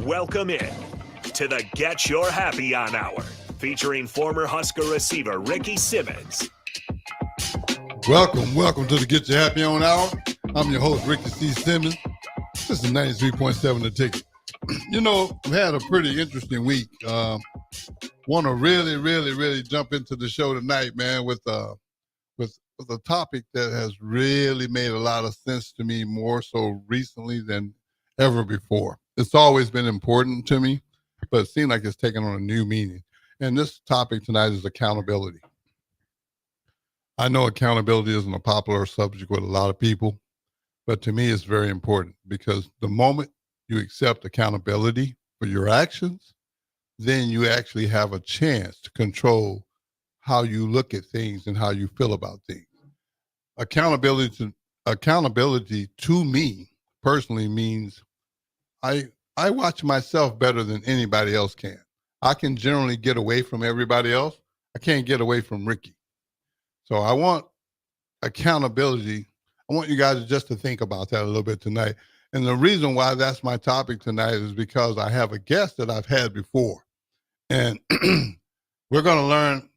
Welcome in to the Get Your Happy On Hour, featuring former Husker receiver Ricky Simmons. Welcome to the Get Your Happy On Hour. I'm your host, Ricky C. Simmons. This is 93.7 The Ticket. You know, we've had a pretty interesting week. Want to really jump into the show tonight, man, with a topic that has really made a lot of sense to me, more so recently than ever before. It's always been important to me, but it seems like it's taken on a new meaning. And this topic tonight is accountability. I know accountability isn't a popular subject with a lot of people, but to me it's very important, because the moment you accept accountability for your actions, then you actually have a chance to control how you look at things and how you feel about things. Accountability to me personally means I watch myself better than anybody else can. I can generally get away from everybody else. I can't get away from Ricky. So I want accountability. I want you guys just to think about that a little bit tonight. And the reason why that's my topic tonight is because I have a guest that I've had before. And we're going to learn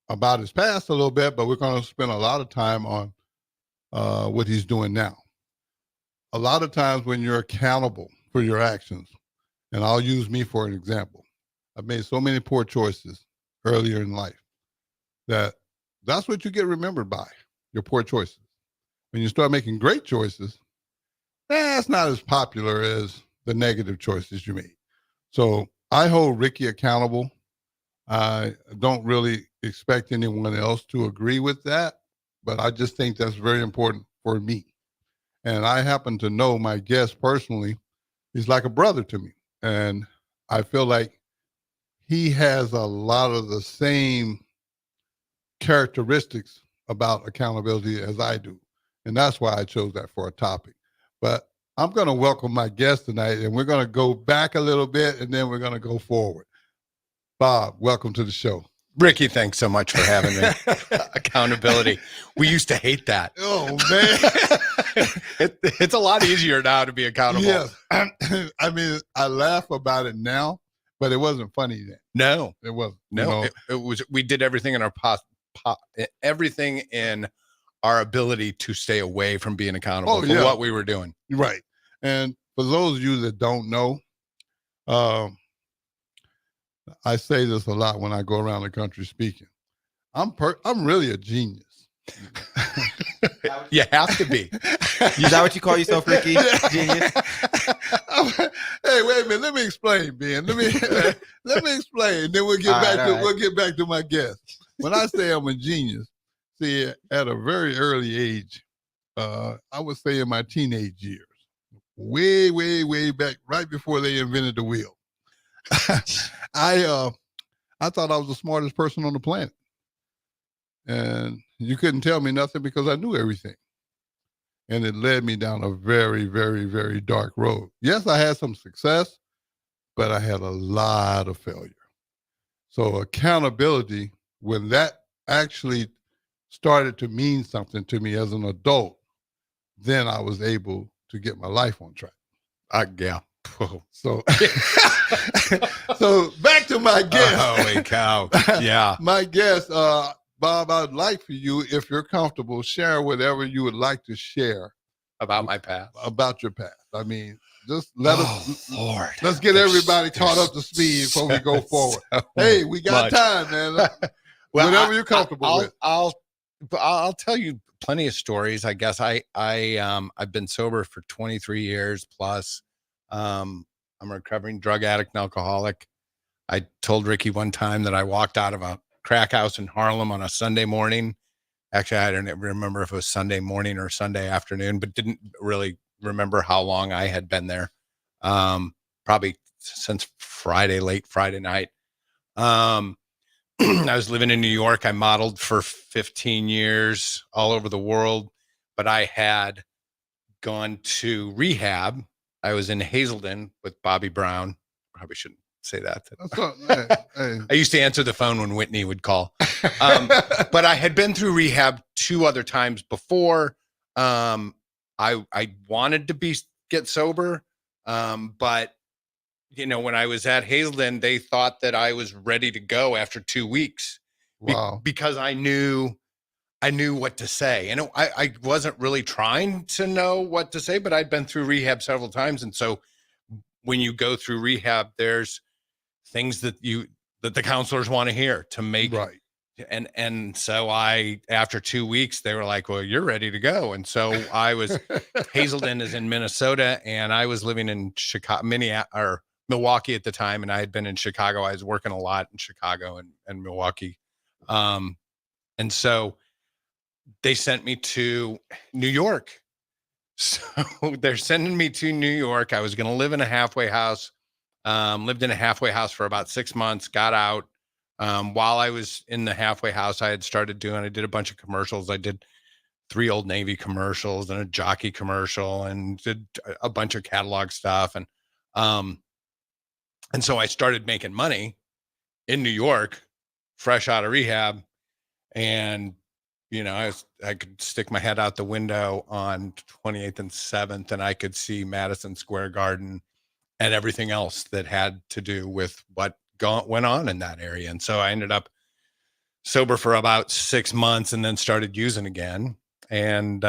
about his past a little bit, but we're going to spend a lot of time on what he's doing now. A lot of times when you're accountable for your actions, and I'll use me for an example. I've made so many poor choices earlier in life that's what you get remembered by, your poor choices. When you start making great choices, it's not as popular as the negative choices you made. So I hold Ricky accountable. I don't really expect anyone else to agree with that, but I just think that's very important for me. And I happen to know my guest personally. He's like a brother to me. And I feel like he has a lot of the same characteristics about accountability as I do. And that's why I chose that for a topic. But I'm going to welcome my guest tonight, and we're going to go back a little bit, and then we're going to go forward. Bob, welcome to the show. Ricky, thanks so much for having me. Accountability. We used to hate that. Oh, man. It's a lot easier now to be accountable. Yes. I mean, I laugh about it now, but it wasn't funny then. No. It wasn't. No, You know? it was. We did everything in our everything in our ability to stay away from being accountable for what we were doing. Right. And for those of you that don't know, I say this a lot when I go around the country speaking. I'm really a genius. You have to be. Is that what you call yourself, Ricky? Genius? Hey, wait a minute. Let me explain, Ben. Let me explain. Then we'll get back to my guest. When I say I'm a genius, see, at a very early age, I would say in my teenage years, way back, right before they invented the wheel, I thought I was the smartest person on the planet. And you couldn't tell me nothing because I knew everything. And it led me down a very, very, very dark road. Yes, I had some success, but I had a lot of failure. So accountability, when that actually started to mean something to me as an adult, then I was able to get my life on track. Yeah. So, so back to my guest. Holy cow. Yeah. My guest, Bob, I'd like for you, if you're comfortable, share whatever you would like to share About my past. About your past. I mean, just let us, Lord. let's get everybody caught up to speed before we go forward. Hey, we got time, man. Well, whatever you're comfortable with. I'll tell you plenty of stories. I guess I've been sober for 23 years plus. I'm a recovering drug addict and alcoholic. I told Ricky one time that I walked out of a crack house in Harlem on a Sunday morning. Actually, I don't remember if it was Sunday morning or Sunday afternoon, but didn't really remember how long I had been there. Probably since late Friday night. I was living in New York. I modeled for 15 years all over the world, but I had gone to rehab. I was in Hazelden with Bobby Brown. Probably shouldn't say that. Hey. I used to answer the phone when Whitney would call. But I had been through rehab 2 other times before. I wanted to get sober, but when I was at Hazelden, they thought that I was ready to go after 2 weeks Wow. because I knew what to say. And I wasn't really trying to know what to say, but I'd been through rehab several times. And so when you go through rehab, there's things that the counselors want to hear to make Right. and so after 2 weeks they were like, well, you're ready to go. And so I was Hazelden is in Minnesota, and I was living in Milwaukee at the time, and I had been in Chicago. I was working a lot in Chicago and Milwaukee. And so they sent me to New York. So they're sending me to New York. I was going to live in a halfway house. Lived in a halfway house for about 6 months, got out. While I was in the halfway house, I did a bunch of commercials. I did 3 Old Navy commercials and a jockey commercial and did a bunch of catalog stuff. And so I started making money in New York, fresh out of rehab. And, I could stick my head out the window on 28th and 7th, and I could see Madison Square Garden and everything else that had to do with what went on in that area. And so I ended up sober for about 6 months and then started using again. And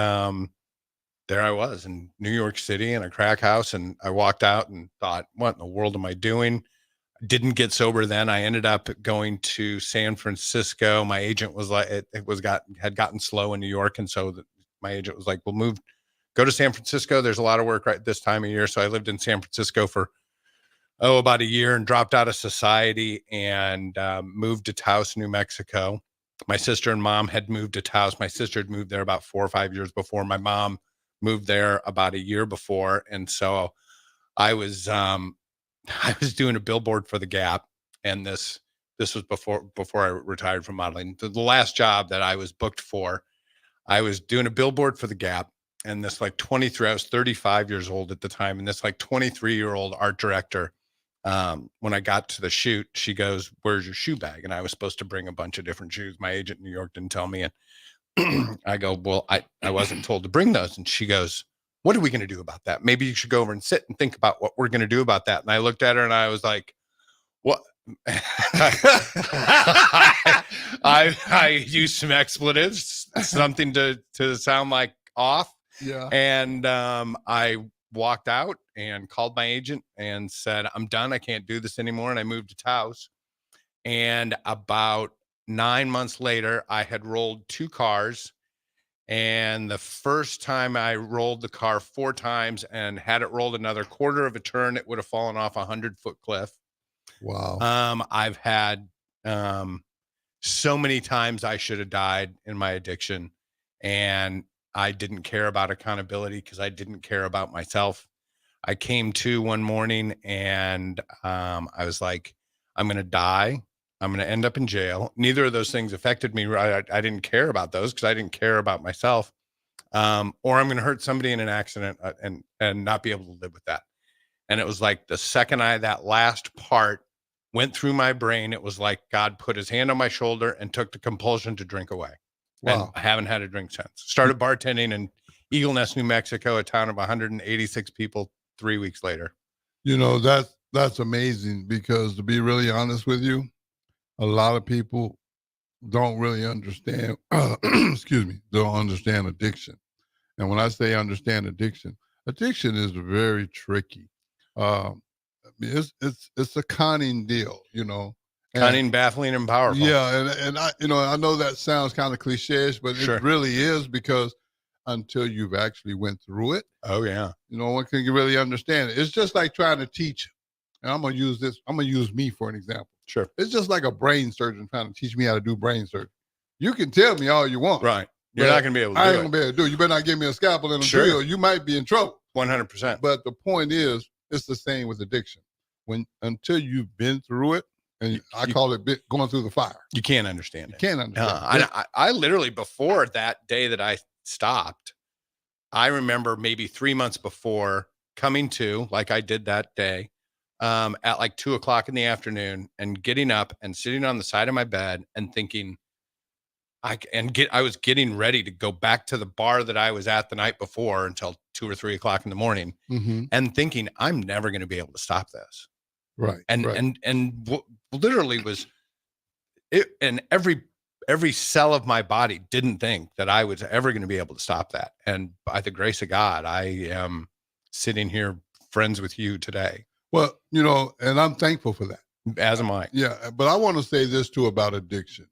there I was in New York City in a crack house. And I walked out and thought, what in the world am I doing? Didn't get sober then. I ended up going to San Francisco. My agent was like, had gotten slow in New York. And so my agent was like, well, go to San Francisco. There's a lot of work right this time of year. So I lived in San Francisco for about a year and dropped out of society and moved to Taos, New Mexico. My sister and mom had moved to Taos. My sister had moved there about 4 or 5 years before. My mom moved there about a year before. And so I was doing a billboard for the Gap. And this was before I retired from modeling. The last job that I was booked for, I was doing a billboard for the Gap. And this I was 35 years old at the time. And this 23-year-old art director, when I got to the shoot, she goes, where's your shoe bag? And I was supposed to bring a bunch of different shoes. My agent in New York didn't tell me. And I go, well, I wasn't told to bring those. And she goes, what are we going to do about that? Maybe you should go over and sit and think about what we're going to do about that. And I looked at her and I was like, what? I used some expletives, something to sound like off. Yeah. And I walked out and called my agent and said, I'm done. I can't do this anymore. And I moved to Taos. And about 9 months later, I had rolled 2 cars. And the first time I rolled the car 4 times, and had it rolled another quarter of a turn, it would have fallen off a 100-foot cliff. Wow. I've had so many times I should have died in my addiction, and I didn't care about accountability because I didn't care about myself. I came to one morning and I was like, I'm going to die. I'm going to end up in jail. Neither of those things affected me. I didn't care about those because I didn't care about myself. Or I'm going to hurt somebody in an accident and not be able to live with that. And it was like the second that last part went through my brain, it was like God put his hand on my shoulder and took the compulsion to drink away. Wow. And I haven't had a drink since. Started bartending in Eagle Nest, New Mexico, a town of 186 people 3 weeks later. That's amazing, because to be really honest with you, a lot of people don't really understand, don't understand addiction. And when I say understand addiction is very tricky. It's a conning deal, Cunning, baffling, and powerful. Yeah, and I know that sounds kind of cliche-ish, but Sure. It really is, because until you've actually went through it, Oh yeah, one can really understand it. It's just like trying to teach. And I'm gonna use me for an example. sure. It's just like a brain surgeon trying to teach me how to do brain surgery. You can tell me all you want, Right. You're but not going to be able to I do ain't it. gonna be able to do it. You better not give me a scalpel and a Sure. drill. You might be in trouble. 100%. But the point is, it's the same with addiction. Until you've been through it, and I call it going through the fire. You can't understand You it. can't understand. I literally, before that day that I stopped, I remember maybe 3 months before coming to, like I did that day, at like 2:00 in the afternoon, and getting up and sitting on the side of my bed and thinking, I was getting ready to go back to the bar that I was at the night before until 2 or 3 o'clock in the morning, Mm-hmm. and thinking, I'm never going to be able to stop this. Right. And right. literally was it, and every cell of my body didn't think that I was ever going to be able to stop that. And by the grace of God, I am sitting here friends with you today. Well, you know, and I'm thankful for that. As am I. Yeah, but I want to say this too about addiction.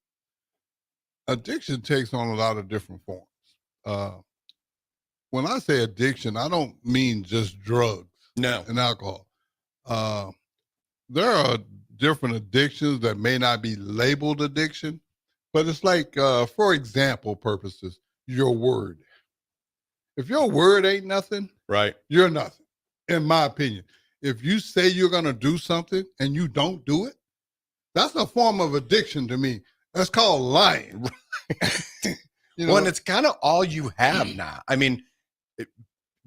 Addiction takes on a lot of different forms. When I say addiction, I don't mean just drugs No. and alcohol. There are different addictions that may not be labeled addiction, but it's like, for example purposes, your word. If your word ain't nothing, Right. you're nothing, in my opinion. If you say you're going to do something and you don't do it, that's a form of addiction to me. That's called lying. You know? Well, and it's kind of all you have now. I mean,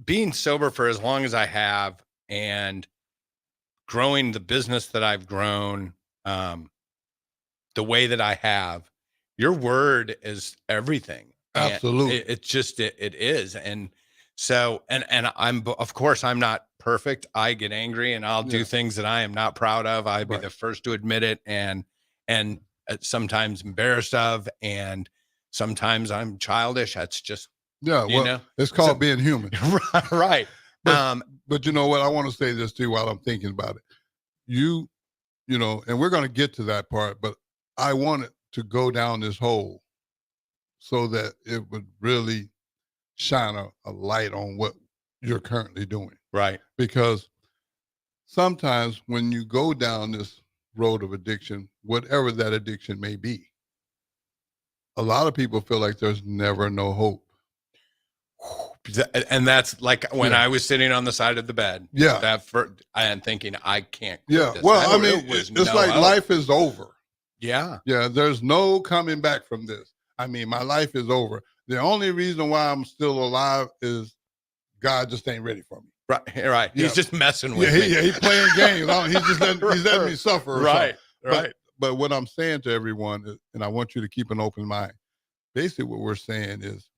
being sober for as long as I have and growing the business that I've grown, the way that I have, your word is everything. Absolutely. It is. And so, and of course I'm not perfect. I get angry and I'll do things that I am not proud of. I'd be the first to admit it. And sometimes embarrassed of, and sometimes I'm childish. That's just, it's called being human. Right. But you know what? I want to say this too while I'm thinking about it. You know, and we're going to get to that part, but I wanted to go down this hole so that it would really shine a light on what you're currently doing. Right. Because sometimes when you go down this road of addiction, whatever that addiction may be, a lot of people feel like there's never no hope. And that's like when I was sitting on the side of the bed. Yeah. I'm thinking, I can't. Yeah. Well, I mean, it's like hope. Life is over. Yeah. Yeah. There's no coming back from this. I mean, my life is over. The only reason why I'm still alive is God just ain't ready for me. Right. Right. He's just messing with me. Yeah. He's playing games. He's just letting me suffer. Right. Right. But what I'm saying to everyone is, and I want you to keep an open mind, basically what we're saying is,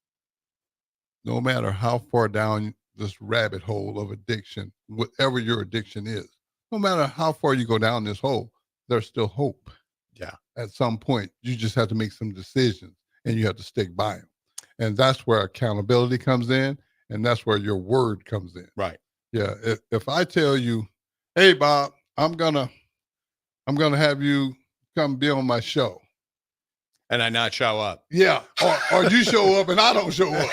no matter how far down this rabbit hole of addiction, whatever your addiction is, no matter how far you go down this hole, there's still hope. Yeah. At some point, you just have to make some decisions and you have to stick by them. And that's where accountability comes in. And that's where your word comes in. Right. Yeah. If I tell you, hey, Bob, I'm going to have you come be on my show. And I not show up. Yeah. Or you show up and I don't show up.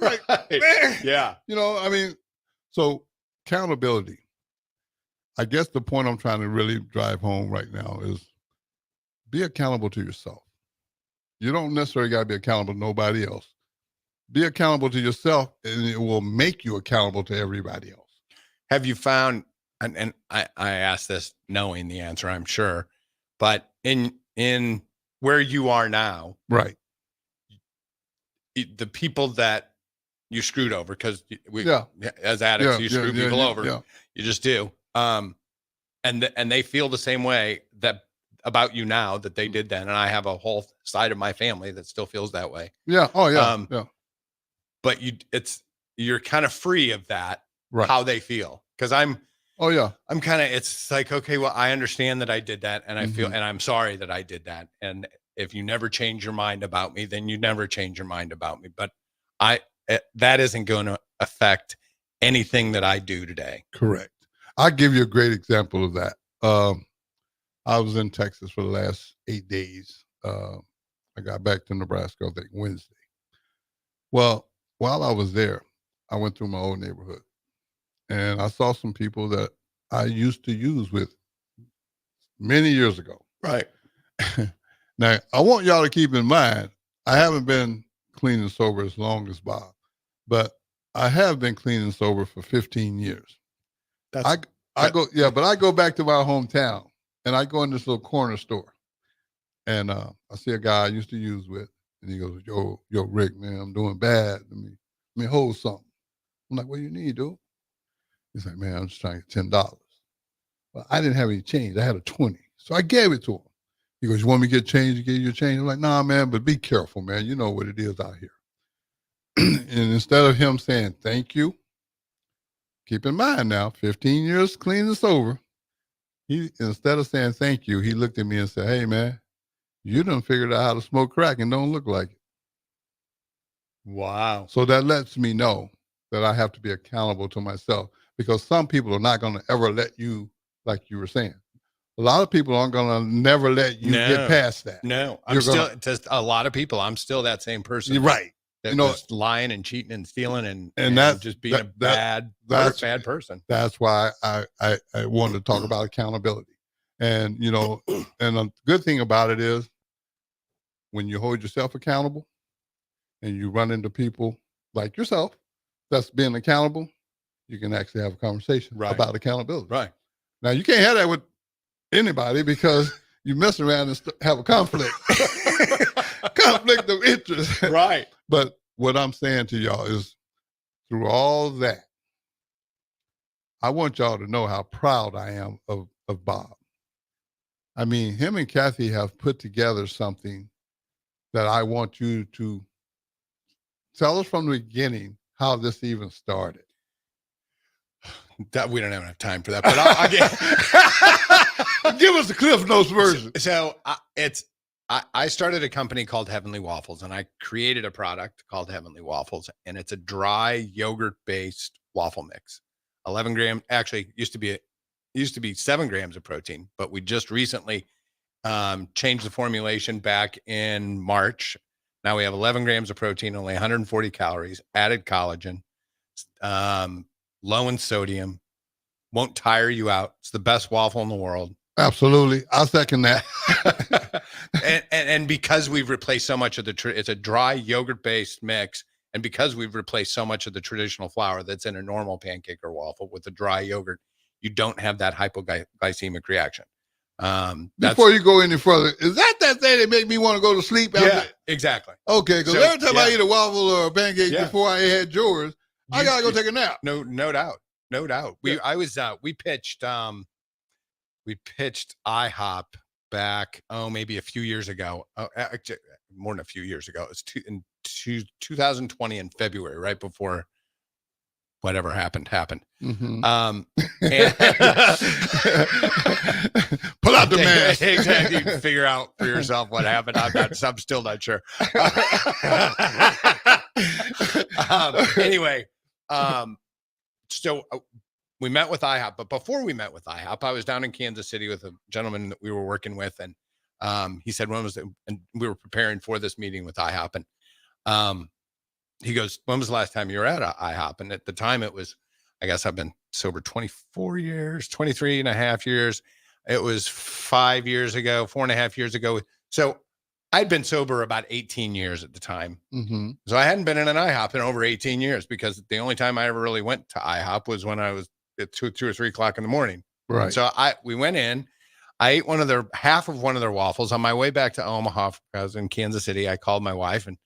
Right. Man. Yeah. You know, I mean, so accountability. I guess the point I'm trying to really drive home right now is be accountable to yourself. You don't necessarily got to be accountable to nobody else. Be accountable to yourself, and it will make you accountable to everybody else. Have you found, and I asked this knowing the answer, I'm sure, but in where you are now, right? The people that you screwed over, because as addicts, you screw people over. Yeah. You just do. And they feel the same way about you now that they did then. And I have a whole side of my family that still feels that way. Yeah. Oh yeah. Yeah. But you're kind of free of that, right? How they feel. Cause I'm kind of, it's like, okay, well, I understand that I did that, and I feel, and I'm sorry that I did that. And if you never change your mind about me, then you never change your mind about me. But that isn't going to affect anything that I do today. Correct. I'll give you a great example of that. I was in Texas for the last 8 days. I got back to Nebraska, I think Wednesday. Well, while I was there, I went through my old neighborhood and I saw some people that I used to use with many years ago. Right. Now, I want y'all to keep in mind, I haven't been clean and sober as long as Bob, but I have been clean and sober for 15 years. But I go back to my hometown and I go in this little corner store and I see a guy I used to use with, and he goes, yo, Rick, man, I'm doing bad. Let me hold something. I'm like, what do you need, dude? He's like, man, I'm just trying to get $10. Well, I didn't have any change. I had a 20. So I gave it to him. He goes, you want me to get change to give you a change? I'm like, nah, man, but be careful, man. You know what it is out here. And instead of him saying, thank you, keep in mind now, 15 years clean and sober, He, instead of saying thank you, he looked at me and said, "Hey, man, you done figured out how to smoke crack and don't look like it." Wow. So that lets me know that I have to be accountable to myself, because some people are not going to ever let you, like you were saying. A lot of people aren't going to never let you get past that. No, You're still just a lot of people. I'm still that same person. You're right. That was lying and cheating and stealing and that's just being a bad person. That's why I wanted to talk about accountability. And, you know, and the good thing about it is when you hold yourself accountable and you run into people like yourself that's being accountable, you can actually have a conversation about accountability. Right. Now, you can't have that with anybody because you mess around and have a conflict. Conflict of interest. Right. But what I'm saying to y'all is, through all that, I want y'all to know how proud I am of Bob. I mean, him and Kathy have put together something that I want you to tell us from the beginning how this even started. That we don't have enough time for that, but I'll give us the Cliff Notes version. So I started a company called Heavenly Waffles, and I created a product called Heavenly Waffles, and it's a dry yogurt-based waffle mix. 11 grams, actually used to be 7 grams of protein, but we just recently changed the formulation back in March. Now we have 11 grams of protein, only 140 calories, added collagen, low in sodium, won't tire you out. It's the best waffle in the world. Absolutely. I'll second that. and because we've replaced so much of it's a dry yogurt-based mix, and because we've replaced so much of the traditional flour that's in a normal pancake or waffle with the dry yogurt, you don't have that hypoglycemic reaction. Before you go any further, is that thing that make me want to go to sleep? Yeah, exactly. Okay, because every time I eat a waffle or a pancake before I had yours, I gotta go take a nap. No doubt. We pitched IHOP back, maybe a few years ago. Actually, more than a few years ago. It was in 2020 in February, right before whatever happened. Mm-hmm. And pull out the mask. Exactly. Figure out for yourself what happened. I'm still not sure. Anyway, so we met with IHOP, but before we met with IHOP, I was down in Kansas City with a gentleman that we were working with, and he said, and we were preparing for this meeting with IHOP, and he goes, "When was the last time you were at IHOP?" And at the time it was, I guess I've been sober 23 and a half years. It was 4.5 years ago. So I'd been sober about 18 years at the time. Mm-hmm. So I hadn't been in an IHOP in over 18 years, because the only time I ever really went to IHOP was when I was at 2 or 3 o'clock in the morning. Right. So we went in, I ate half of one of their waffles on my way back to Omaha. I was in Kansas City. I called my wife and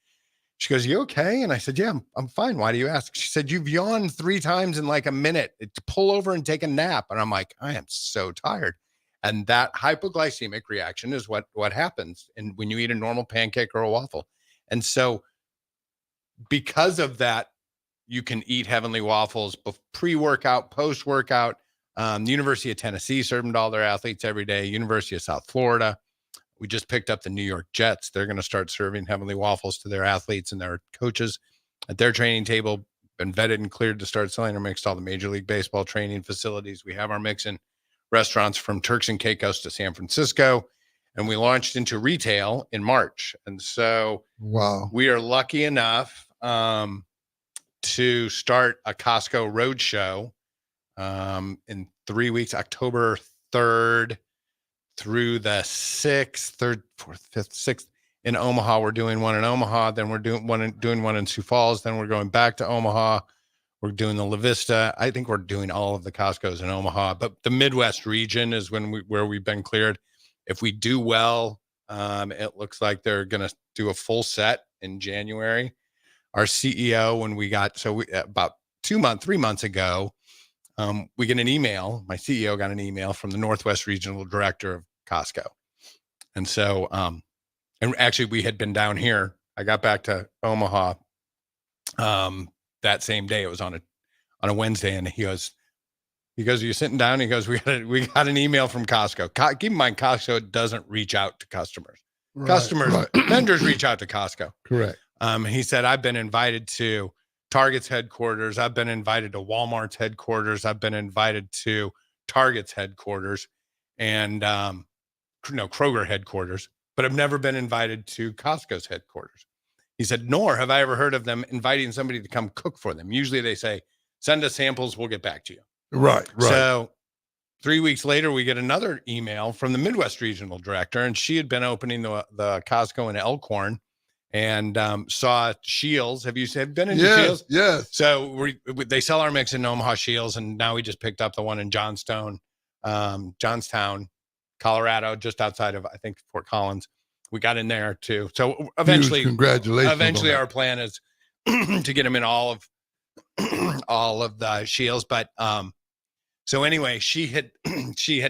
she goes, "You okay?" And I said, "Yeah, I'm fine. Why do you ask?" She said, "You've yawned 3 times in like a minute. Pull over and take a nap." And I'm like, I am so tired. And that hypoglycemic reaction is what happens when you eat a normal pancake or a waffle. And so because of that, you can eat Heavenly Waffles pre-workout, post-workout. The University of Tennessee serve them to all their athletes every day. University of South Florida. We just picked up the New York Jets. They're going to start serving Heavenly Waffles to their athletes and their coaches at their training table. Been vetted and cleared to start selling our mix to all the Major League Baseball training facilities. We have our mix in restaurants from Turks and Caicos to San Francisco, and we launched into retail in March. And so we are lucky enough to start a Costco roadshow in 3 weeks, October 3rd through the 6th, 3rd, 4th, 5th, 6th in Omaha. We're doing one in Omaha. Then we're doing one in Sioux Falls. Then we're going back to Omaha. We're doing the La Vista. I think we're doing all of the Costcos in Omaha, but the Midwest region is where we've been cleared. If we do well, it looks like they're going to do a full set in January. Our CEO, about 3 months ago, we get an email. My CEO got an email from the Northwest Regional Director of Costco. And so, and actually we had been down here. I got back to Omaha that same day. It was on a Wednesday, and he goes, He goes, "Are you sitting down?" He goes, "We got an email from Costco." Keep in mind, Costco doesn't reach out to customers. Vendors reach out to Costco. Correct. He said, "I've been invited to Target's headquarters. I've been invited to Walmart's headquarters. I've been invited to Target's headquarters and Kroger headquarters, but I've never been invited to Costco's headquarters." He said, "Nor have I ever heard of them inviting somebody to come cook for them. Usually they say, send us samples, we'll get back to you." Right. So 3 weeks later, we get another email from the Midwest Regional Director, and she had been opening the Costco in Elkhorn and saw Shields. Have you been into Shields? Yes. So they sell our mix in Omaha Shields, and now we just picked up the one in Johnstown, Colorado, just outside of, I think, Fort Collins. We got in there too. So eventually, congratulations. Eventually, our plan is to get them in all of the Shields. But so anyway, she had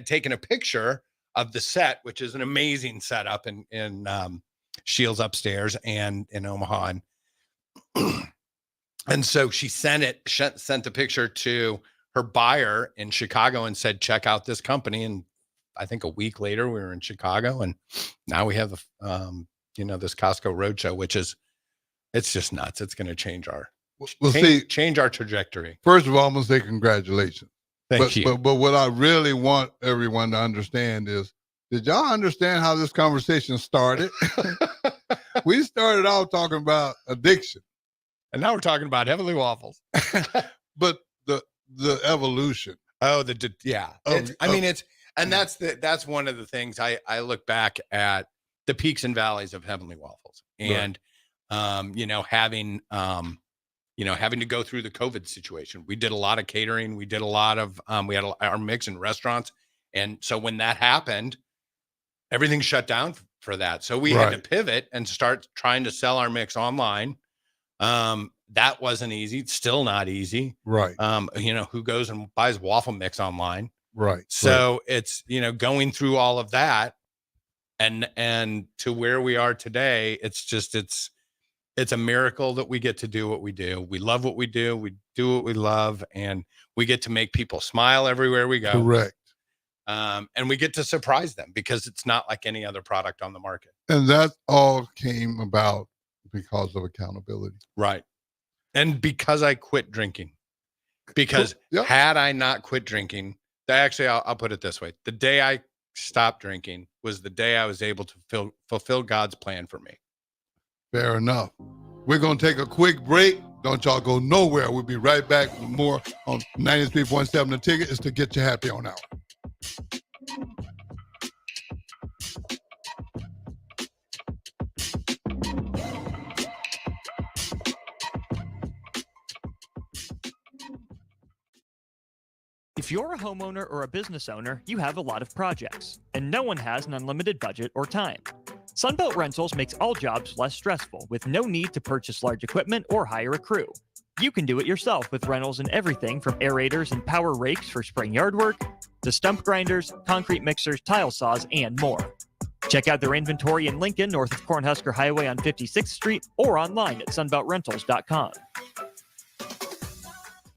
taken a picture of the set, which is an amazing setup in Shields upstairs and in Omaha, and so she sent the picture to her buyer in Chicago and said, "Check out this company." And I think a week later we were in Chicago, and now we have this Costco Roadshow, which it's just nuts. It's going to change our trajectory. First of all, I'm going to say congratulations. Thank you. But what I really want everyone to understand is, did y'all understand how this conversation started? We started out talking about addiction, and now we're talking about Heavenly Waffles. But the evolution. Oh, that's one of the things I look back at, the peaks and valleys of Heavenly Waffles, and having to go through the COVID situation. We did a lot of catering. We did a lot of we had our mix in restaurants, and so when that happened, everything shut down for that. So we had to pivot and start trying to sell our mix online. That wasn't easy. It's still not easy. Right. Who goes and buys waffle mix online? Right. So it's, going through all of that and to where we are today, it's a miracle that we get to do what we do. We love what we do. We do what we love, and we get to make people smile everywhere we go. Correct. And we get to surprise them because it's not like any other product on the market. And that all came about because of accountability. Right. And because I quit drinking. Because had I not quit drinking, actually, I'll put it this way. The day I stopped drinking was the day I was able to fulfill God's plan for me. Fair enough. We're going to take a quick break. Don't y'all go nowhere. We'll be right back with more on 93.7 The Ticket. Is to get you happy on hour. If you're a homeowner or a business owner, you have a lot of projects, and no one has an unlimited budget or time. Sunbelt Rentals makes all jobs less stressful with no need to purchase large equipment or hire a crew. You can do it yourself with rentals in everything from aerators and power rakes for spring yard work to stump grinders, concrete mixers, tile saws, and more. Check out their inventory in Lincoln, north of Cornhusker Highway on 56th Street, or online at sunbeltrentals.com.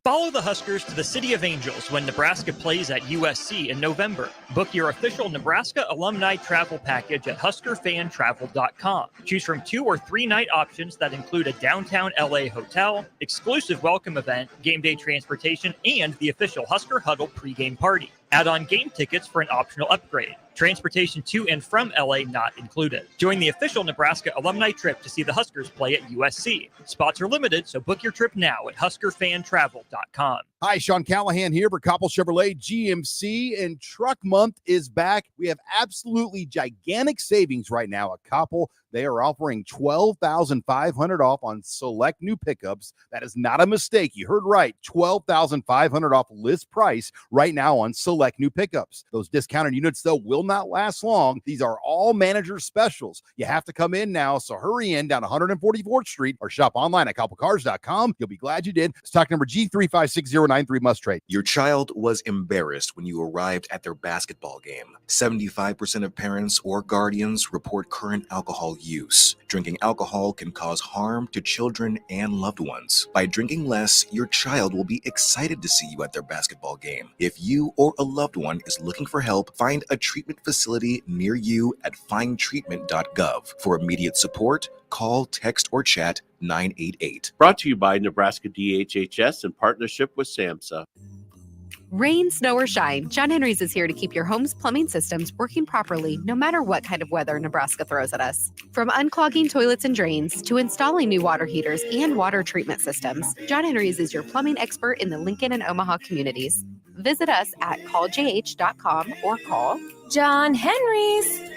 Follow the Huskers to the City of Angels when Nebraska plays at USC in November. Book your official Nebraska alumni travel package at huskerfantravel.com. Choose from 2 or 3 night options that include a downtown LA hotel, exclusive welcome event, game day transportation, and the official Husker Huddle pregame party. Add on game tickets for an optional upgrade. Transportation to and from LA not included. Join the official Nebraska alumni trip to see the Huskers play at USC. Spots are limited, so book your trip now at huskerfantravel.com. Hi, Sean Callahan here for Koppel Chevrolet GMC, and Truck Month is back. We have absolutely gigantic savings right now at Koppel. They are offering $12,500 off on select new pickups. That is not a mistake. You heard right. $12,500 off list price right now on select new pickups. Those discounted units, though, will not last long. These are all manager specials. You have to come in now, so hurry in down 144th Street or shop online at koppelcars.com. You'll be glad you did. Stock number G35609. 9493 must trade. Your child was embarrassed when you arrived at their basketball game. 75% of parents or guardians report current alcohol use. Drinking alcohol can cause harm to children and loved ones. By drinking less, your child will be excited to see you at their basketball game. If you or a loved one is looking for help, find a treatment facility near you at findtreatment.gov. For immediate support, call, text, or chat 988. Brought to you by Nebraska DHHS in partnership with SAMHSA. Rain, snow, or shine, John Henry's is here to keep your home's plumbing systems working properly no matter what kind of weather Nebraska throws at us. From unclogging toilets and drains to installing new water heaters and water treatment systems, John Henry's is your plumbing expert in the Lincoln and Omaha communities. Visit us at calljh.com or call John Henry's.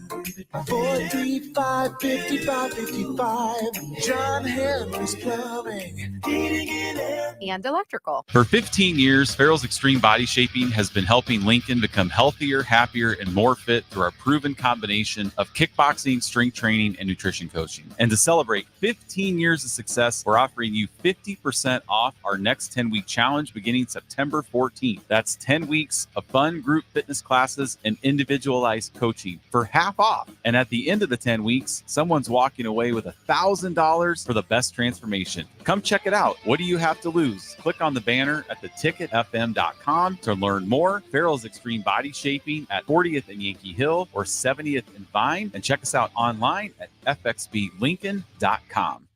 435-5555. John Henry's Plumbing, Heating and Air. And electrical. For 15 years, Farrell's Extreme Body Shaping has been helping Lincoln become healthier, happier, and more fit through our proven combination of kickboxing, strength training, and nutrition coaching. And to celebrate 15 years of success, we're offering you 50% off our next 10-week challenge beginning September 14th. That's 10 weeks of fun group fitness classes and individualized coaching for half off. And at the end of the 10 weeks, someone's walking away with $1,000 for the best transformation. Come check it out. What do you have to lose? Click on the banner at theticketfm.com to learn more. Farrell's Extreme Body Shaping at 40th and Yankee Hill or 70th and Vine. And check us out online at fxblincoln.com.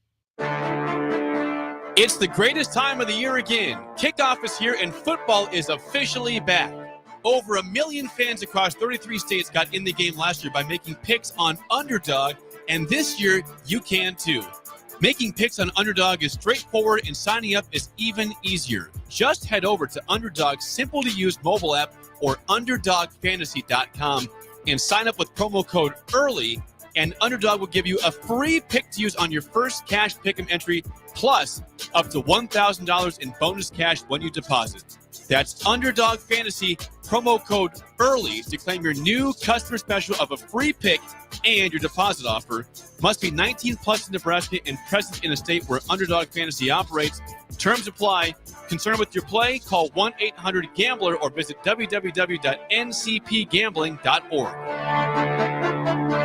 It's the greatest time of the year again. Kickoff is here and football is officially back. Over 1 million fans across 33 states got in the game last year by making picks on Underdog, and this year you can too. Making picks on Underdog is straightforward and signing up is even easier. Just head over to Underdog's simple-to-use mobile app or UnderdogFantasy.com and sign up with promo code EARLY, and Underdog will give you a free pick to use on your first cash pick'em entry, plus up to $1,000 in bonus cash when you deposit. That's Underdog Fantasy, promo code EARLY to claim your new customer special of a free pick and your deposit offer. Must be 19 plus in Nebraska and present in a state where Underdog Fantasy operates. Terms apply. Concerned with your play? Call 1-800-GAMBLER or visit www.ncpgambling.org.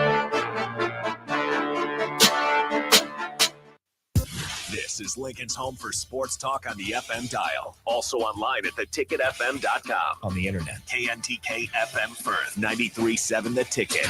This is Lincoln's home for sports talk on the FM dial. Also online at theticketfm.com. On the internet, KNTK FM Firth, 93.7 The Ticket.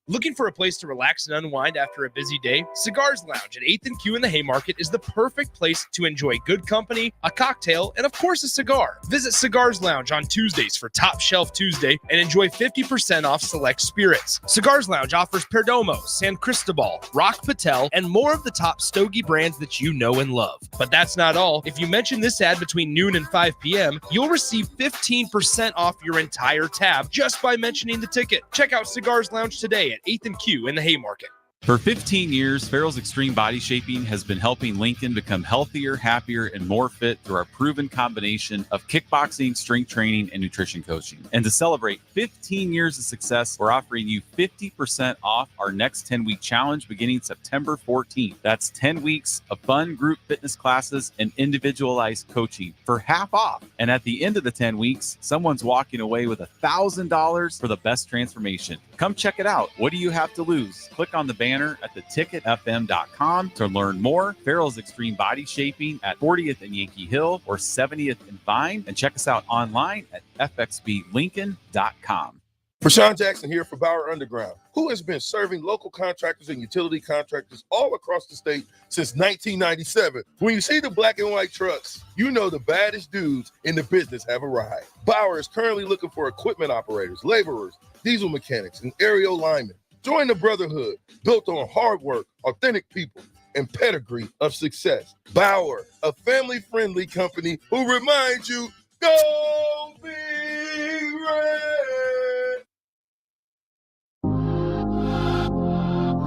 Looking for a place to relax and unwind after a busy day? Cigars Lounge at 8th and Q in the Haymarket is the perfect place to enjoy good company, a cocktail, and of course a cigar. Visit Cigars Lounge on Tuesdays for Top Shelf Tuesday and enjoy 50% off select spirits. Cigars Lounge offers Perdomo, San Cristobal, Rock Patel, and more of the top stogie brands that you know and love. But that's not all. If you mention this ad between noon and 5 p.m., you'll receive 15% off your entire tab just by mentioning the ticket. Check out Cigars Lounge today at 8th and Q in the Haymarket. For 15 years, Farrell's Extreme Body Shaping has been helping Lincoln become healthier, happier, and more fit through our proven combination of kickboxing, strength training, and nutrition coaching. And to celebrate 15 years of success, we're offering you 50% off our next 10-week challenge beginning September 14th. That's 10 weeks of fun group fitness classes and individualized coaching for half off. And at the end of the 10 weeks, someone's walking away with $1,000 for the best transformation. Come check it out. What do you have to lose? Click on the banner at theticketfm.com to learn more. Farrell's Extreme Body Shaping at 40th and Yankee Hill or 70th and Vine. And check us out online at fxblincoln.com. Rashawn Jackson here for Bauer Underground, who has been serving local contractors and utility contractors all across the state since 1997. When you see the black and white trucks, you know the baddest dudes in the business have arrived. Bauer is currently looking for equipment operators, laborers, diesel mechanics, and aerial linemen. Join the brotherhood built on hard work, authentic people, and pedigree of success. Bauer, a family-friendly company who reminds you, go Big Red!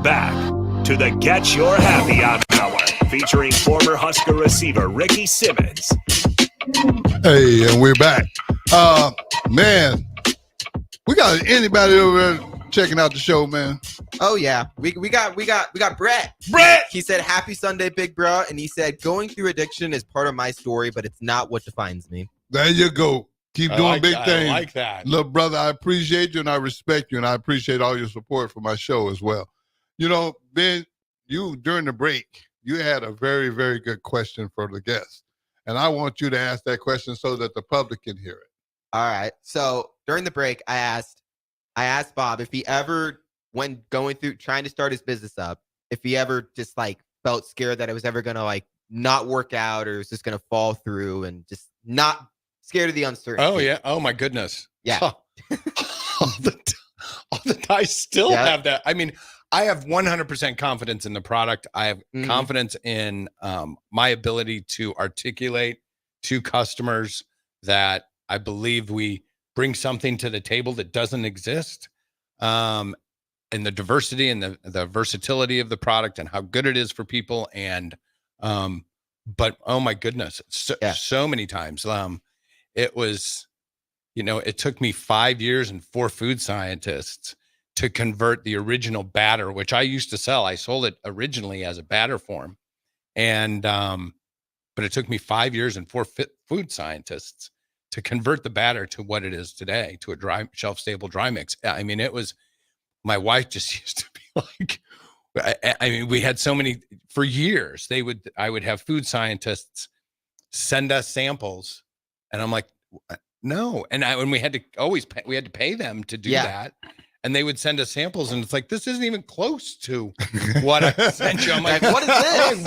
Back to the Get Your Happy On Hour, featuring former Husker receiver Ricky Simmons. Hey, and we're back. Man, we got anybody over there checking out the show, man? Oh yeah, we got Brett. Brett. He said, "Happy Sunday, big bro," and he said, "Going through addiction is part of my story, but it's not what defines me." There you go. Keep doing big things. I like that. Look, brother, I appreciate you and I respect you and I appreciate all your support for my show as well. You know, Ben, you during the break, you had a very, very good question for the guest, and I want you to ask that question so that the public can hear it. All right. So during the break, I asked Bob if he ever, when going through trying to start his business up, if he ever just like felt scared that it was ever gonna like not work out or it was just gonna fall through and just not scared of the uncertainty. Oh yeah. Oh my goodness. Yeah. all the time. I still have that. I mean, I have 100% confidence in the product. I have confidence in my ability to articulate to customers that I believe we bring something to the table that doesn't exist. And the diversity and the versatility of the product and how good it is for people. And, but oh my goodness, so many times. It was, you know, it took me 5 years and 4 food scientists to convert the original batter, which I used to sell. I sold it originally as a batter form. And, but it took me 5 years and 4 food scientists to convert the batter to what it is today, to a dry shelf-stable dry mix. I mean, it was, my wife just used to be like, I mean, we had so many, for years, I would have food scientists send us samples and I'm like, no. And we had to pay them to do that. And they would send us samples and it's like, this isn't even close to what I sent you. I'm like, what is this?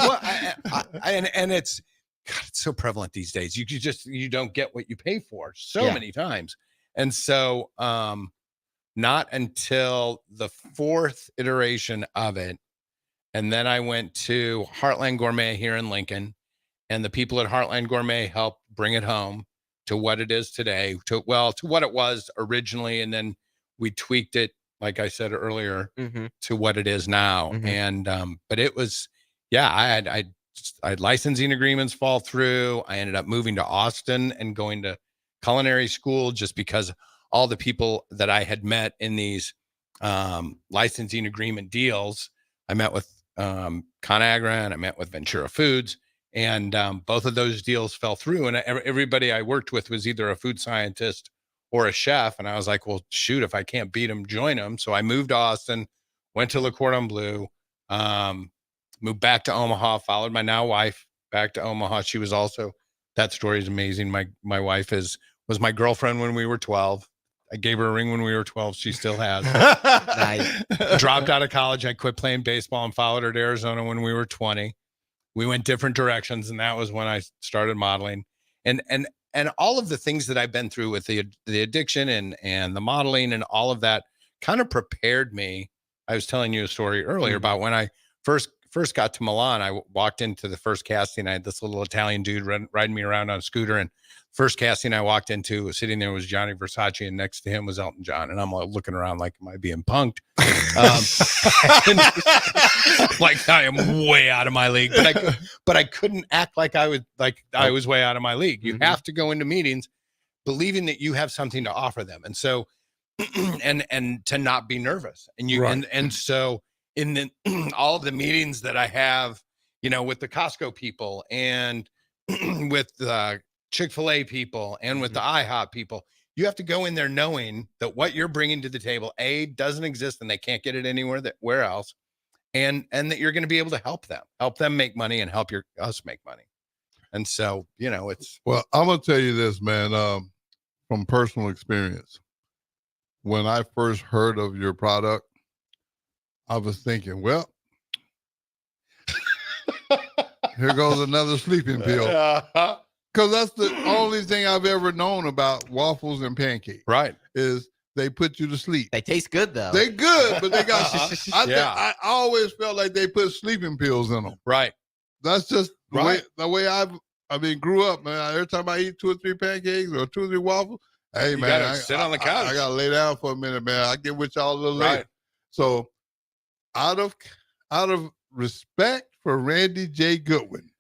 And it's, God, it's so prevalent these days. You don't get what you pay for so many times. And so, not until the 4th iteration of it. And then I went to Heartland Gourmet here in Lincoln, and the people at Heartland Gourmet helped bring it home to what it is today, to what it was originally. And then we tweaked it, like I said earlier, to what it is now. And, but it was, I had licensing agreements fall through. I ended up moving to Austin and going to culinary school just because all the people that I had met in these licensing agreement deals, I met with ConAgra and I met with Ventura Foods, and both of those deals fell through. And everybody I worked with was either a food scientist or a chef. And I was like, well, shoot, if I can't beat them, join them. So I moved to Austin, went to Le Cordon Bleu, moved back to Omaha, followed my now wife back to Omaha. She was also, that story is amazing. My wife was my girlfriend when we were 12. I gave her a ring when we were 12. She still has. Nice. Dropped out of college. I quit playing baseball and followed her to Arizona when we were 20. We went different directions, and that was when I started modeling. And all of the things that I've been through with the addiction and the modeling and all of that kind of prepared me. I was telling you a story earlier about when I first got to Milan. I walked into the first casting. I had this little Italian dude riding me around on a scooter, and first casting I walked into, sitting there was Gianni Versace, and next to him was Elton John. And I'm like looking around like, am I being punked? Like I am way out of my league, but I couldn't act like I was way out of my league. You have to go into meetings believing that you have something to offer them. And so, and to not be nervous. And and so in all of the meetings that I have, you know, with the Costco people and with the Chick-fil-A people and with the IHOP people, you have to go in there knowing that what you're bringing to the table, doesn't exist and they can't get it anywhere else. And that you're going to be able to help them make money and help us make money. And so, you know, well, I'm going to tell you this, man, from personal experience. When I first heard of your product, I was thinking, well, here goes another sleeping pill. Because that's the only thing I've ever known about waffles and pancakes. Right. Is they put you to sleep. They taste good, though. They good, but they got, I always felt like they put sleeping pills in them. Right. That's just the way I grew up, man. Every time I eat 2 or 3 pancakes or 2 or 3 waffles, hey, man, I sit on the couch. I got to lay down for a minute, man. I get with y'all a little later. So out of respect for Randy J. Goodwin.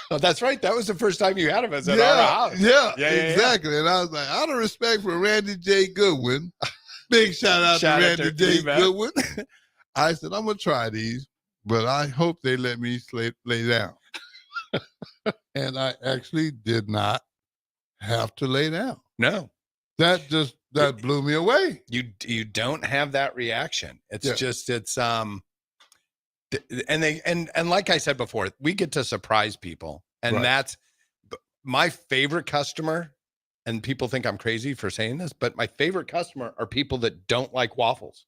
Oh, that's right. That was the first time you had him at our house. Yeah, exactly. Yeah. And I was like, out of respect for Randy J. Goodwin, big shout out to Randy J. Goodwin. I said, I'm going to try these, but I hope they let me lay down. And I actually did not have to lay down. No. That blew me away. You don't have that reaction. It's just, and like I said before, we get to surprise people. And that's my favorite customer. And people think I'm crazy for saying this, but my favorite customer are people that don't like waffles.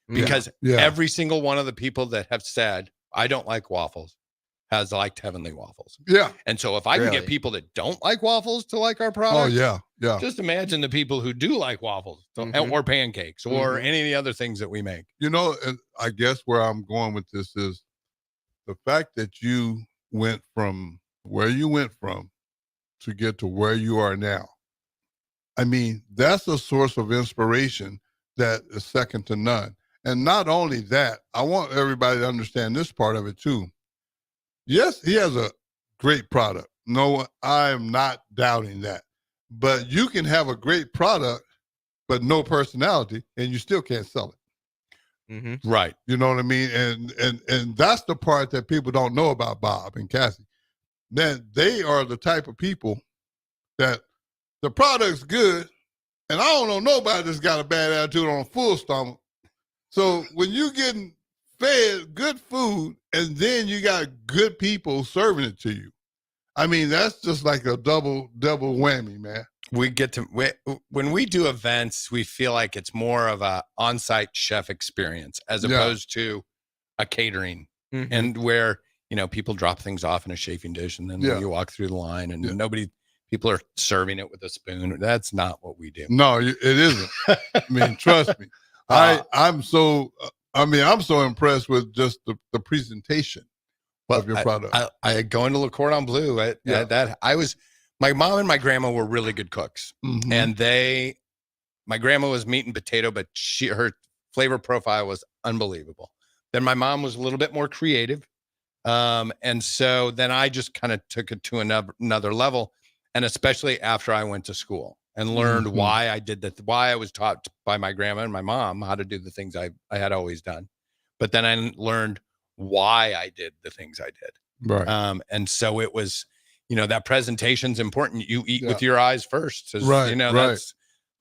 Because every single one of the people that have said, I don't like waffles, has liked Heavenly Waffles. Yeah. And so if I can get people that don't like waffles to like our product, just imagine the people who do like waffles or pancakes or any of the other things that we make. You know, and I guess where I'm going with this is the fact that you went from where you went from to get to where you are now. I mean, that's a source of inspiration that is second to none. And not only that, I want everybody to understand this part of it too. Yes, he has a great product. No, I am not doubting that. But you can have a great product, but no personality, and you still can't sell it. Right. You know what I mean? And that's the part that people don't know about Bob and Cassie. Then they are the type of people that the product's good, and I don't know nobody that's got a bad attitude on a full stomach. So when you getting fed good food and then you got good people serving it to you, I mean, that's just like a double whammy, man. When we do events, we feel like it's more of a on-site chef experience as opposed to a catering and where, people drop things off in a chafing dish and then you walk through the line and people are serving it with a spoon. That's not what we do. No, it isn't. I mean, trust me. I'm so impressed with just the presentation of your product. I go into Le Cordon Bleu. My mom and my grandma were really good cooks, and my grandma was meat and potato, but her flavor profile was unbelievable. Then my mom was a little bit more creative, and so then I just kind of took it to another level, and especially after I went to school and learned why I was taught by my grandma and my mom how to do the things I had always done. But then I learned why I did the things I did. Right. And so it was, that presentation's important. You eat with your eyes first. Right.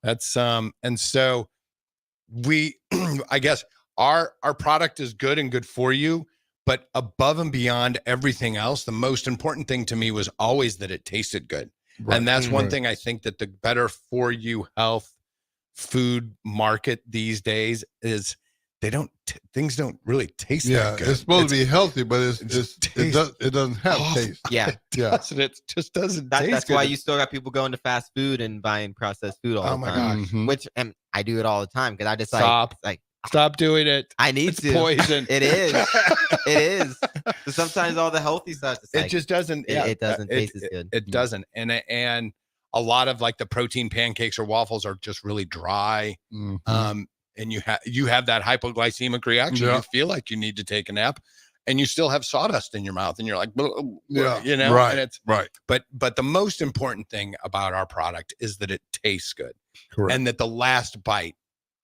That's and so I guess our product is good and good for you, but above and beyond everything else, the most important thing to me was always that it tasted good. Right. And that's one thing I think that the better for you health food market these days is things don't really taste that good. It's supposed to be healthy, but it doesn't have taste. It just doesn't taste that's good. why you still got people going to fast food and buying processed food all the time. Gosh. Which I do it all the time because I just stop doing it. I need it's to. Poison. It is. It is. So sometimes all the healthy stuff. It just doesn't. It doesn't taste as good. It doesn't. And a lot of like the protein pancakes or waffles are just really dry. And you have that hypoglycemic reaction. You feel like you need to take a nap, and you still have sawdust in your mouth, and you're like, right, and it's right. But the most important thing about our product is that it tastes good, and that the last bite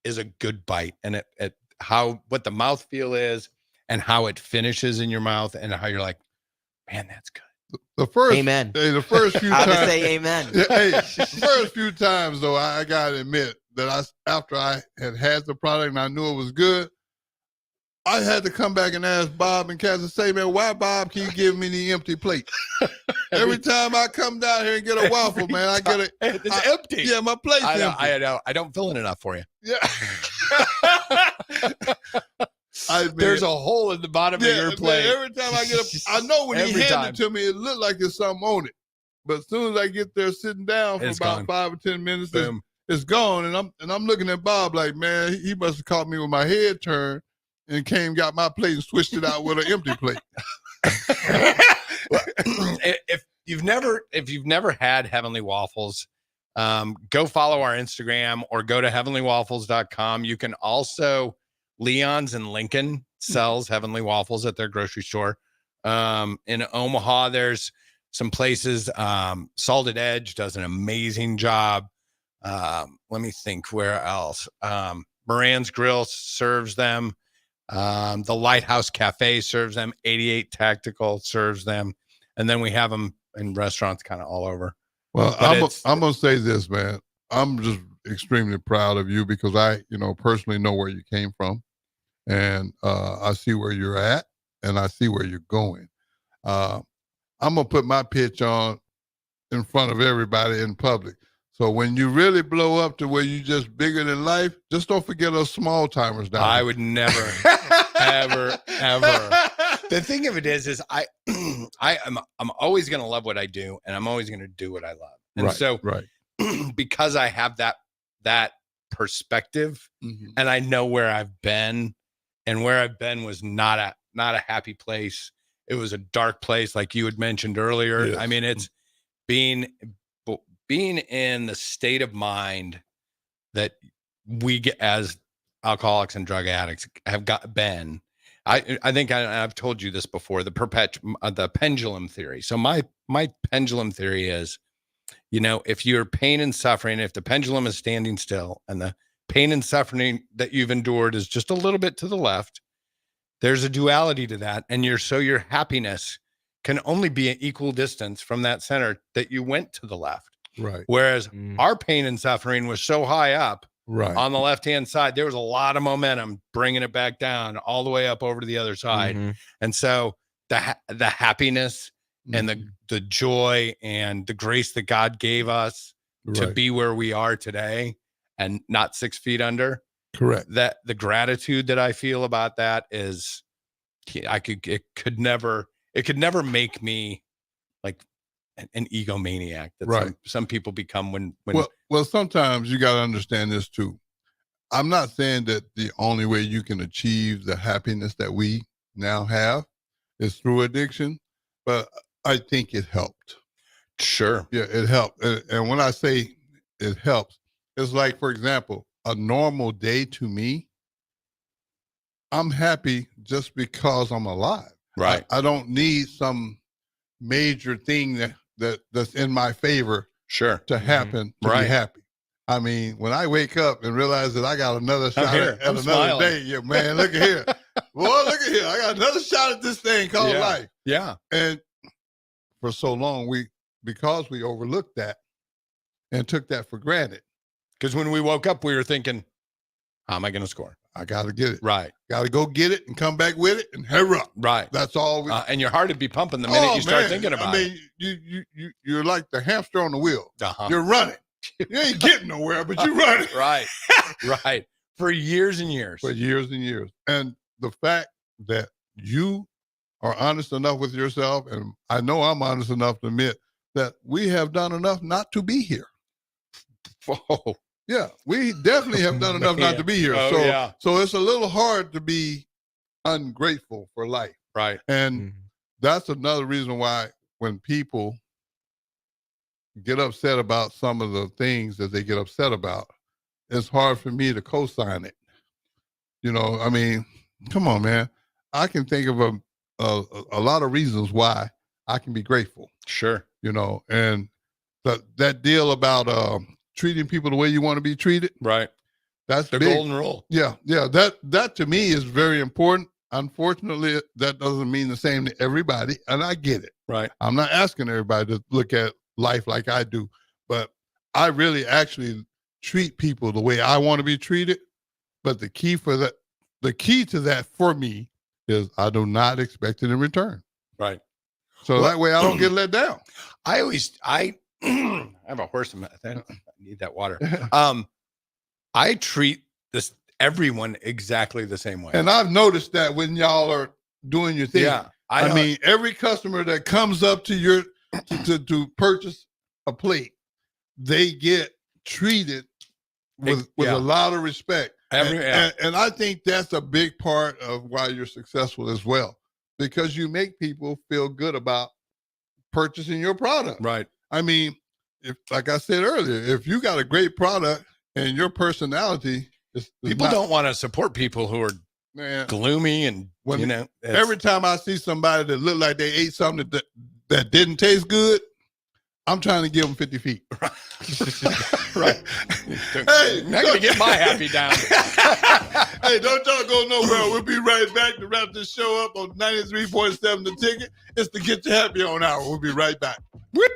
is a good bite, and what the mouthfeel is, and how it finishes in your mouth, and how you're like, man, that's good. The first, amen. The first few I times, would say amen. The first few times though, I gotta admit that after I had the product and I knew it was good, I had to come back and ask Bob and Cass and say, man, why Bob keep giving me the empty plate? Every time I come down here and get a waffle, man, I get it. It's empty. Yeah, my plate's empty. I know. I don't fill in enough for you. Yeah. There's a hole in the bottom of your plate. Man, every time I get I know when he hands it to me, it looked like there's something on it. But as soon as I get there sitting down for about 5 or 10 minutes, it's gone. And I'm looking at Bob like, man, he must have caught me with my head turned and got my plate and switched it out with an empty plate. If you've never had Heavenly Waffles, go follow our Instagram or go to heavenlywaffles.com. You can also, Leon's in Lincoln sells Heavenly Waffles at their grocery store. In Omaha, there's some places. Salted Edge does an amazing job. Let me think where else. Moran's Grill serves them. The Lighthouse Cafe serves them. 88 Tactical serves them. And then we have them in restaurants kind of all over. Well, I'm going to say this, man. I'm just extremely proud of you because I, personally know where you came from. And I see where you're at and I see where you're going. I'm going to put my pitch on in front of everybody in public. So when you really blow up to where you just bigger than life, just don't forget those small timers down I there. would never, ever. The thing of it is I'm always going to love what I do, and I'm always going to do what I love. And so, because I have that perspective, and I know where I've been, and where I've been was not a happy place. It was a dark place, like you had mentioned earlier. Yes. I mean, it's being in the state of mind that we get as alcoholics and drug addicts have been. I think I've told you this before, the pendulum theory. So my pendulum theory is, if you're pain and suffering, if the pendulum is standing still and the pain and suffering that you've endured is just a little bit to the left, there's a duality to that. And your happiness can only be an equal distance from that center that you went to the left. Right. Whereas our pain and suffering was so high up on the left-hand side, there was a lot of momentum bringing it back down all the way up over to the other side. And so the happiness and the joy and the grace that God gave us to be where we are today and not 6 feet under. Correct. That the gratitude that I feel about that is it could never make me like an egomaniac that some people become when well sometimes you got to understand this too. I'm not saying that the only way you can achieve the happiness that we now have is through addiction, but I think it helped. Sure. Yeah, it helped. And when I say it helps, it's like, for example, a normal day to me, I'm happy just because I'm alive. Right. I don't need some major thing that's in my favor to happen to be happy. I mean, when I wake up and realize that I got another shot at another smiling. day, yeah, man, look at here. Boy, look at here. I got another shot at this thing called life. Yeah. And for so long, because we overlooked that and took that for granted. Because when we woke up, we were thinking, how am I going to score? I got to get it. Right. Got to go get it and come back with it and hurry up. Right. That's all. And your heart would be pumping the minute you start thinking about it. I mean, you're like the hamster on the wheel. You're running. You ain't getting nowhere, but you're running. Right. Right. For years and years. For years and years. And the fact that you are honest enough with yourself, and I know I'm honest enough to admit that we have done enough not to be here. Whoa. Yeah, we definitely have done enough not to be here. So it's a little hard to be ungrateful for life. Right. And that's another reason why when people get upset about some of the things that they get upset about, it's hard for me to co-sign it. I mean, come on, man. I can think of a lot of reasons why I can be grateful. Sure. And that deal about treating people the way you want to be treated. Right. That's the big. golden rule. Yeah. Yeah. That to me is very important. Unfortunately, that doesn't mean the same to everybody. And I get it. Right. I'm not asking everybody to look at life like I do, but I really actually treat people the way I want to be treated. But the key to that for me is I do not expect it in return. Right. So that way I don't get let down. I have a horse in my head. I need that water. I treat everyone exactly the same way. And I've noticed that when y'all are doing your thing. Yeah. I mean, every customer that comes up to your to purchase a plate, they get treated with a lot of respect. And I think that's a big part of why you're successful as well, because you make people feel good about purchasing your product. Right. I mean, like I said earlier, if you got a great product and your personality is people don't want to support people who are gloomy and every time I see somebody that look like they ate something that didn't taste good, I'm trying to give them 50 feet. Right. Hey, not going to get my happy down. Hey, don't y'all go nowhere. We'll be right back to wrap this show up on 93.7 The Ticket. It's the Get Your Happy On Hour. We'll be right back. Whoop.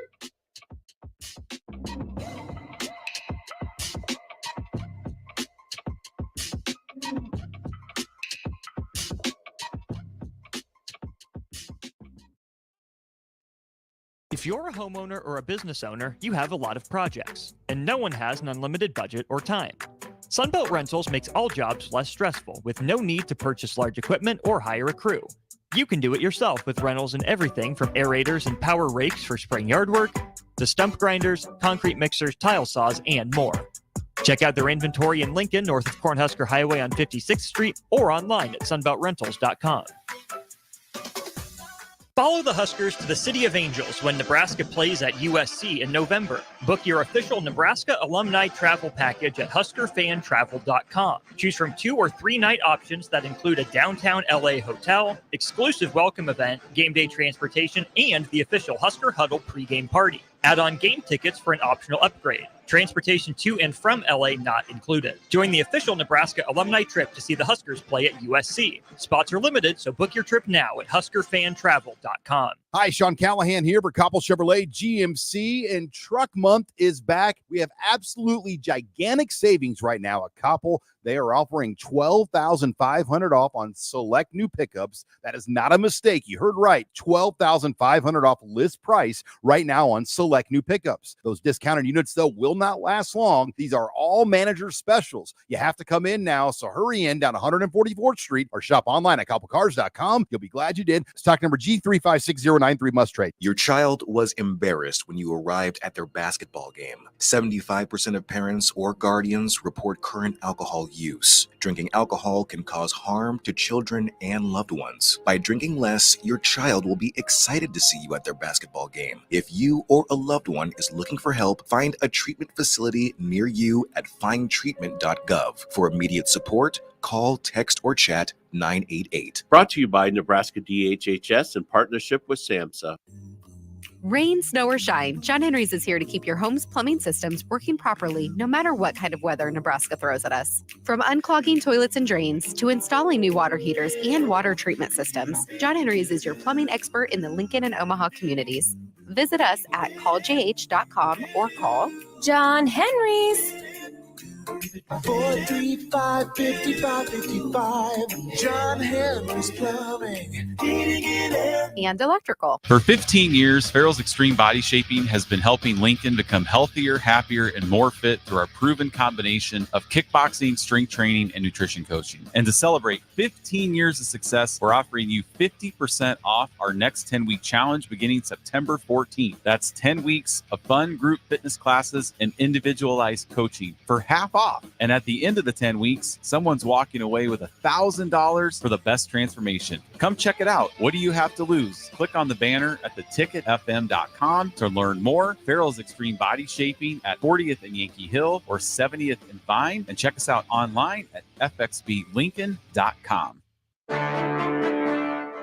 If you're a homeowner or a business owner, you have a lot of projects, and no one has an unlimited budget or time. Sunbelt Rentals makes all jobs less stressful with no need to purchase large equipment or hire a crew. You can do it yourself with rentals and everything from aerators and power rakes for spring yard work to stump grinders, concrete mixers, tile saws, and more. Check out their inventory in Lincoln, north of Cornhusker Highway on 56th Street, or online at sunbeltrentals.com. Follow the Huskers to the City of Angels when Nebraska plays at USC in November. Book your official Nebraska alumni travel package at huskerfantravel.com. Choose from 2 or 3 night options that include a downtown LA hotel, exclusive welcome event, game day transportation, and the official Husker Huddle pregame party. Add on game tickets for an optional upgrade. Transportation to and from LA not included. Join the official Nebraska alumni trip to see the Huskers play at USC. Spots are limited, so book your trip now at huskerfantravel.com. Hi, Sean Callahan here for Koppel Chevrolet GMC, and Truck Month is back. We have absolutely gigantic savings right now at Koppel. They are offering $12,500 off on select new pickups. That is not a mistake. You heard right. $12,500 off list price right now on select new pickups. Those discounted units, though, will not last long. These are all manager specials. You have to come in now, so hurry in down 144th Street or shop online at koppelcars.com. You'll be glad you did. Stock number G356093 must trade. Your child was embarrassed when you arrived at their basketball game. 75% of parents or guardians report current alcohol use. Drinking alcohol can cause harm to children and loved ones. By drinking less, your child will be excited to see you at their basketball game. If you or a loved one is looking for help, find a treatment facility near you at findtreatment.gov. For immediate support, call, text, or chat 988. Brought to you by Nebraska DHHS in partnership with SAMHSA. Rain, snow, or shine, John Henry's is here to keep your home's plumbing systems working properly no matter what kind of weather Nebraska throws at us. From unclogging toilets and drains to installing new water heaters and water treatment systems, John Henry's is your plumbing expert in the Lincoln and Omaha communities. Visit us at calljh.com or call John Henry's. 435-5555. John Henry's Plumbing, Heating and Air. And electrical. For 15 years, Farrell's Extreme Body Shaping has been helping Lincoln become healthier, happier, and more fit through our proven combination of kickboxing, strength training, and nutrition coaching. And to celebrate 15 years of success, we're offering you 50% off our next 10-week challenge beginning September 14th. That's 10 weeks of fun group fitness classes and individualized coaching for half off. And at the end of the 10 weeks, someone's walking away with $1,000 for the best transformation. Come check it out. What do you have to lose? Click on the banner at theticketfm.com to learn more. Farrell's Extreme Body Shaping at 40th and Yankee Hill or 70th and Vine. And check us out online at fxblincoln.com.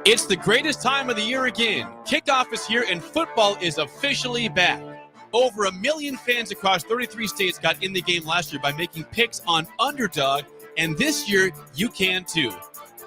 It's the greatest time of the year again. Kickoff is here and football is officially back. Over 1 million fans across 33 states got in the game last year by making picks on Underdog, and this year you can too.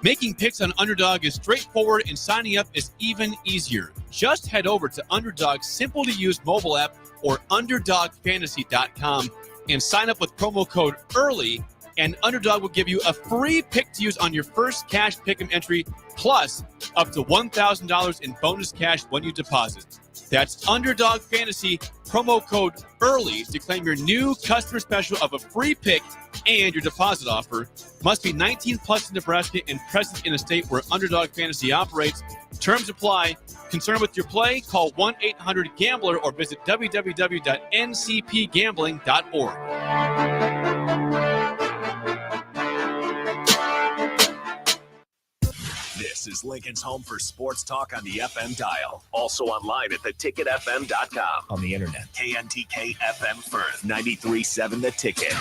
Making picks on Underdog is straightforward and signing up is even easier. Just head over to Underdog's simple-to-use mobile app or UnderdogFantasy.com and sign up with promo code EARLY, and Underdog will give you a free pick to use on your first cash pick'em entry, plus up to $1,000 in bonus cash when you deposit. That's Underdog Fantasy, promo code EARLY to claim your new customer special of a free pick and your deposit offer. Must be 19 plus in Nebraska and present in a state where Underdog Fantasy operates. Terms apply. Concerned with your play? Call 1-800-GAMBLER or visit www.ncpgambling.org. This is Lincoln's home for sports talk on the FM dial. Also online at theticketfm.com. On the internet, KNTK FM Firth, 93.7 The Ticket.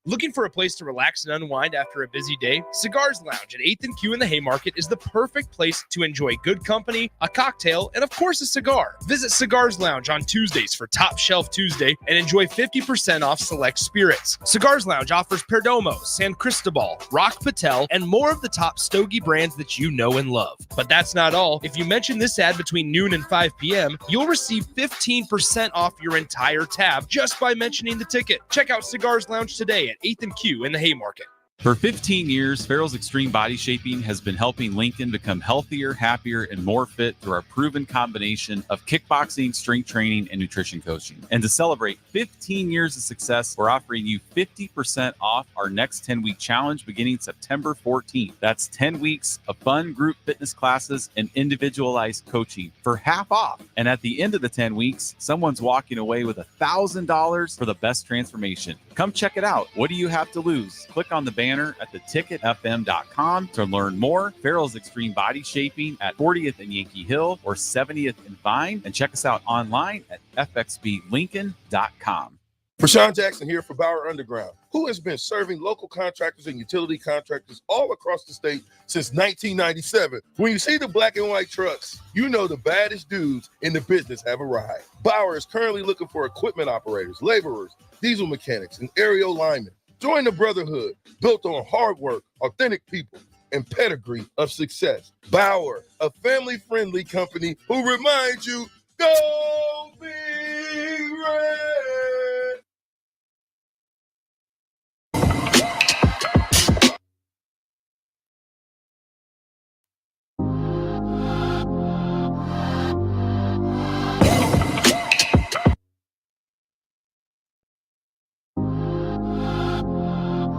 Looking for a place to relax and unwind after a busy day? Cigars Lounge at 8th and Q in the Haymarket is the perfect place to enjoy good company, a cocktail, and of course a cigar. Visit Cigars Lounge on Tuesdays for Top Shelf Tuesday and enjoy 50% off select spirits. Cigars Lounge offers Perdomo, San Cristobal, Rock Patel, and more of the top stogie brands that you know and love. But that's not all. If you mention this ad between noon and 5 p.m., you'll receive 15% off your entire tab just by mentioning the ticket. Check out Cigars Lounge today at 8th and Q in the Haymarket. For 15 years, Farrell's Extreme Body Shaping has been helping Lincoln become healthier, happier, and more fit through our proven combination of kickboxing, strength training, and nutrition coaching. And to celebrate 15 years of success, we're offering you 50% off our next 10-week challenge beginning September 14th. That's 10 weeks of fun group fitness classes and individualized coaching for half off. And at the end of the 10 weeks, someone's walking away with $1,000 for the best transformation. Come check it out. What do you have to lose? Click on the banner at theticketfm.com to learn more. Farrell's Extreme Body Shaping at 40th and Yankee Hill or 70th and Vine. And check us out online at fxblincoln.com. Rashawn Jackson here for Bauer Underground, who has been serving local contractors and utility contractors all across the state since 1997. When you see the black and white trucks, you know the baddest dudes in the business have arrived. Bauer is currently looking for equipment operators, laborers, diesel mechanics, and aerial linemen. Join the brotherhood built on hard work, authentic people, and pedigree of success. Bauer, a family-friendly company who reminds you, go Big Red!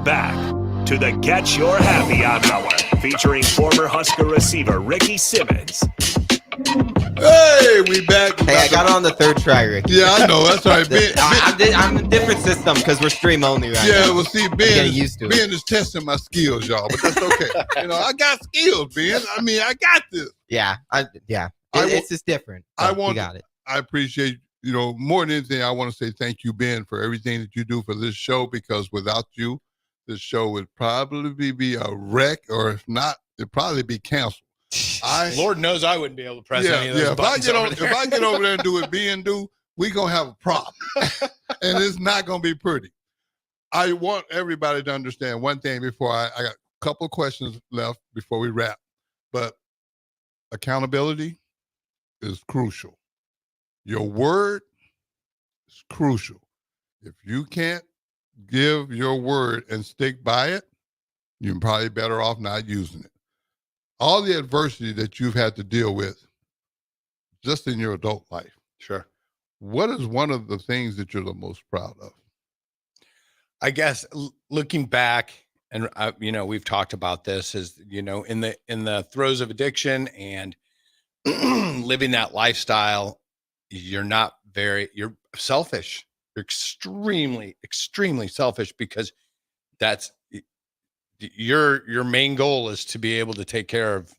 Back to the Get Your Happy On Hour, featuring former Husker receiver Ricky Simmons. Hey, we back. Hey, I got it on the third try, Ricky. Yeah, I know. That's right. I'm in a different system because we're stream only right now. Yeah, well, see, Ben is testing my skills, y'all, but that's okay. I got skills, Ben. I mean, I got this. Yeah, it's just different. I got it. I appreciate, more than anything, I want to say thank you, Ben, for everything that you do for this show, because without you, this show would probably be a wreck, or if not, it'd probably be canceled. Lord knows I wouldn't be able to press any of those buttons. If I get over there and do what Ben do, we're going to have a problem. And it's not going to be pretty. I want everybody to understand one thing before I got a couple of questions left before we wrap. But accountability is crucial. Your word is crucial. If you can't give your word and stick by it, you're probably better off not using it. All the adversity that you've had to deal with just in your adult life. Sure. What is one of the things that you're the most proud of? I guess looking back, and we've talked about this, is in the throes of addiction and living that lifestyle, you're selfish. You're extremely, extremely selfish, because that's your main goal is to be able to take care of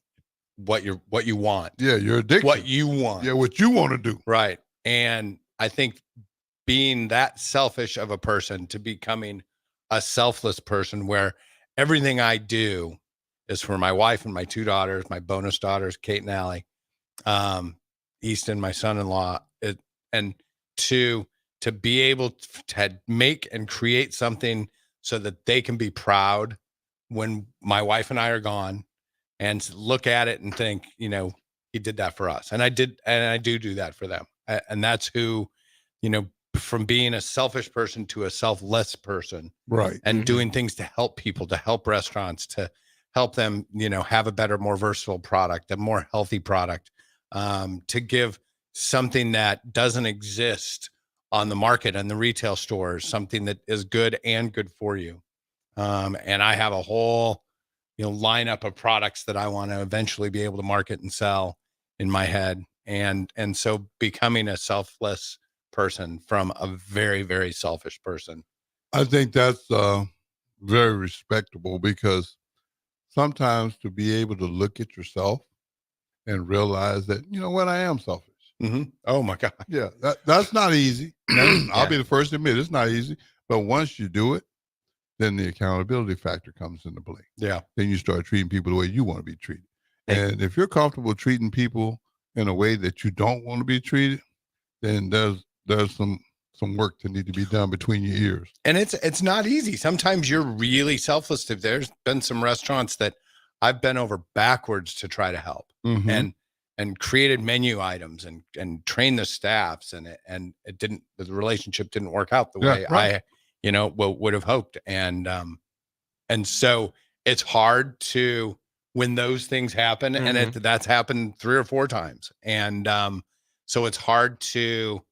what you want. Yeah, your addiction. What you want. Yeah, what you want to do. Right. And I think being that selfish of a person to becoming a selfless person, where everything I do is for my wife and my two daughters, my bonus daughters, Kate and Allie, Easton, my son-in-law, and to be able to make and create something so that they can be proud when my wife and I are gone, and look at it and think, he did that for us. And I do that for them. And that's who, from being a selfish person to a selfless person. Right. And doing things to help people, to help restaurants, to help them, have a better, more versatile product, a more healthy product, to give something that doesn't exist on the market and the retail stores, something that is good and good for you. And I have a whole, lineup of products that I want to eventually be able to market and sell in my head. And so becoming a selfless person from a very, very selfish person. I think that's very respectable, because sometimes to be able to look at yourself and realize that, I am selfish. Mm-hmm. Oh my God. Yeah. That's not easy. I'll be the first to admit it's not easy, but once you do it, then the accountability factor comes into play. Yeah. Then you start treating people the way you want to be treated. And if you're comfortable treating people in a way that you don't want to be treated, then there's some work to need to be done between your ears. And it's not easy. Sometimes you're really selfless. There's been some restaurants that I've bent over backwards to try to help and created menu items and trained the staffs, and the relationship didn't work out the way I would have hoped. And so it's hard to, when those things happen, and that's happened 3 or 4 times. And so it's hard to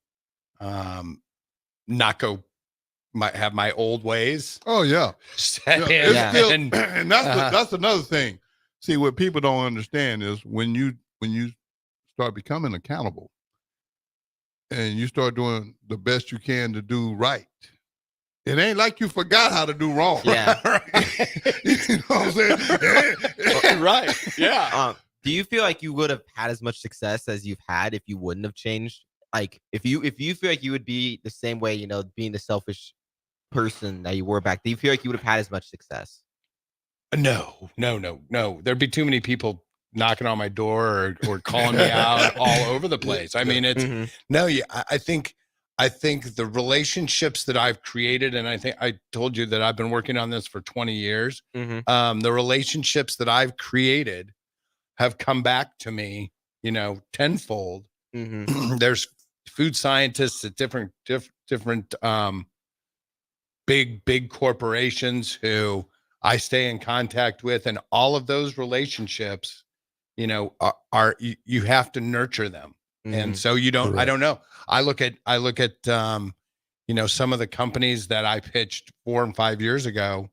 not have my old ways. Oh yeah. And that's another thing. See, what people don't understand is when you start becoming accountable and you start doing the best you can to do right, it ain't like you forgot how to do wrong. Yeah. You know what I'm saying? Right. Yeah. Do you feel like you would have had as much success as you've had if you wouldn't have changed? Like, if you feel like you would be the same way, being the selfish person that you were back, do you feel like you would have had as much success? No. There'd be too many people knocking on my door or calling me out all over the place. I mean, it's I think the relationships that I've created, and I think I told you that I've been working on this for 20 years. The relationships that I've created have come back to me, tenfold. There's food scientists at different big corporations who I stay in contact with, and all of those relationships, are you have to nurture them. And so you don't, I don't know. I look at some of the companies that I pitched 4 and 5 years ago,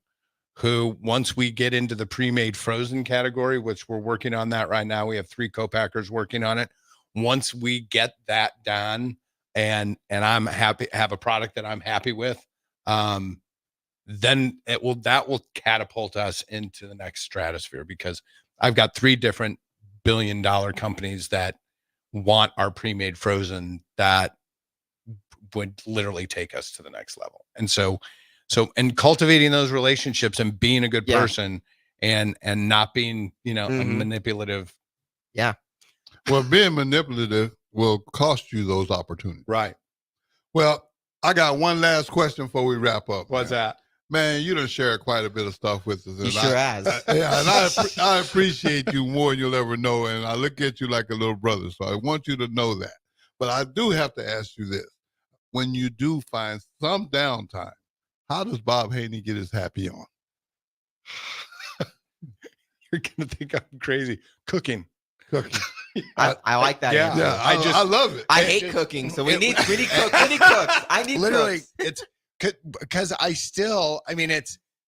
who, once we get into the pre-made frozen category, which we're working on that right now, we have 3 co-packers working on it. Once we get that done and I'm happy, have a product that I'm happy with, then that will catapult us into the next stratosphere, because I've got 3 different billion-dollar companies that want our pre-made frozen that would literally take us to the next level. And so and cultivating those relationships and being a good person and not being, manipulative. Yeah. Well, being manipulative will cost you those opportunities. Right. Well, I got one last question before we wrap up. What's that? Man, you done shared quite a bit of stuff with us. You sure has. And I appreciate you more than you'll ever know, and I look at you like a little brother, so I want you to know that. But I do have to ask you this. When you do find some downtime, how does Bob Haney get his happy on? You're going to think I'm crazy. Cooking. I like that. Yeah, I love it. I hate cooking, so we need cooks. I need literally cooks. It's because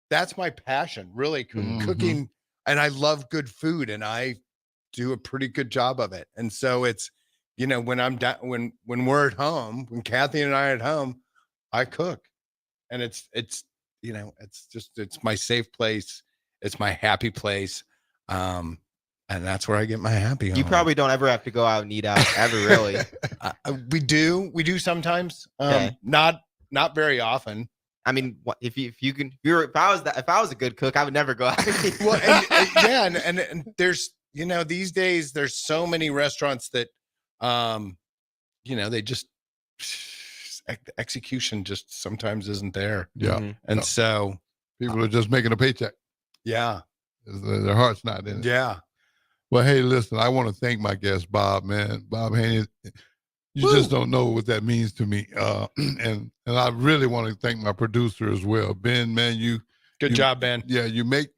that's my passion, really, cooking, and I love good food, and I do a pretty good job of it. And so it's, when I'm down, when we're at home, when Kathy and I are at home, I cook, and it's my safe place. It's my happy place. And that's where I get my happy home. You probably don't ever have to go out and eat out ever, really. We do sometimes. Not very often. I mean, if I was a good cook, I would never go out. Well, and there's, these days there's so many restaurants that, they just, execution just sometimes isn't there. Yeah. And so people are just making a paycheck. Yeah. Their heart's not in it. Yeah. Well, hey, listen, I want to thank my guest, Bob, man. Bob Haney, you just don't know what that means to me. And I really want to thank my producer as well. Ben, man, good job, Ben. Yeah, you make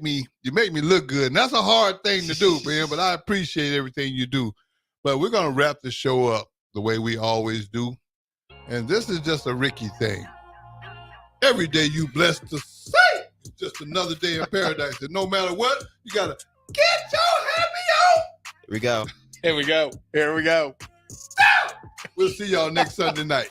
me look good. And that's a hard thing to do, Ben, but I appreciate everything you do. But we're going to wrap the show up the way we always do. And this is just a Ricky thing. Every day you blessed to say it's just another day in paradise. And no matter what, you got to get your happy on. Here we go. Here we go. We'll see y'all next Sunday night.